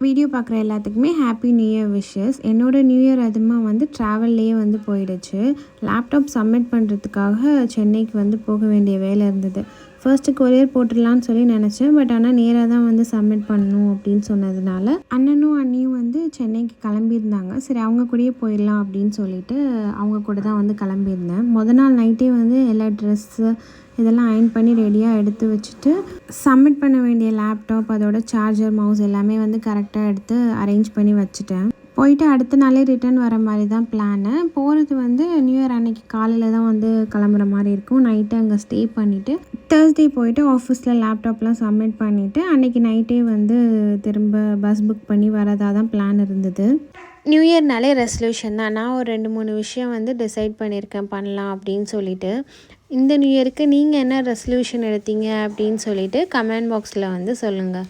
Video பார்க்குற எல்லாத்துக்குமே happy new year wishes. என்னோடய நியூ இயர் அதுமா வந்து ட்ராவல்லையே வந்து போயிடுச்சு. லேப்டாப் சப்மிட் பண்ணுறதுக்காக சென்னைக்கு வந்து போக வேண்டிய வேலை இருந்தது. ஃபர்ஸ்ட்டு கொரியர் போட்டுடலான்னு சொல்லி நினச்சேன். பட் ஆனால் நேராக தான் வந்து சப்மிட் பண்ணணும் அப்படின்னு சொன்னதுனால அண்ணனும் அண்ணியும் வந்து சென்னைக்கு கிளம்பியிருந்தாங்க. சரி அவங்க கூடயே போயிடலாம் அப்படின்னு சொல்லிட்டு அவங்க கூட தான் வந்து கிளம்பியிருந்தேன். மொதல் நாள் நைட்டே வந்து எல்லா ட்ரெஸ்ஸு இதெல்லாம் அயர்ன் பண்ணி ரெடியாக எடுத்து வச்சுட்டு சப்மிட் பண்ண வேண்டிய லேப்டாப் அதோட சார்ஜர் மவுஸ் எல்லாமே வந்து கரெக்டாக எடுத்து அரேஞ்ச் பண்ணி வச்சுட்டேன். போயிட்டு அடுத்த நாளே ரிட்டர்ன் வர மாதிரி தான் பிளானு. போகிறது வந்து நியூ இயர் அன்னைக்கு காலையில் தான் வந்து கிளம்புற மாதிரி இருக்கும். நைட்டு அங்கே ஸ்டே பண்ணிவிட்டு தேர்ஸ்டே போயிட்டு ஆஃபீஸில் லேப்டாப்லாம் சப்மிட் பண்ணிவிட்டு அன்றைக்கி நைட்டே வந்து திரும்ப பஸ் புக் பண்ணி வரதாக தான் பிளான் இருந்தது. நியூ இயர்னாலே ரெசல்யூஷன் தான். நான் ஒரு 2-3 விஷயம் வந்து டிசைட் பண்ணியிருக்கேன் பண்ணலாம் அப்படின்னு சொல்லிட்டு. இந்த நியூ இயருக்கு நீங்கள் என்ன ரெசல்யூஷன் எடுத்தீங்க அப்படின்னு சொல்லிட்டு கமெண்ட் பாக்ஸில் வந்து சொல்லுங்கள்.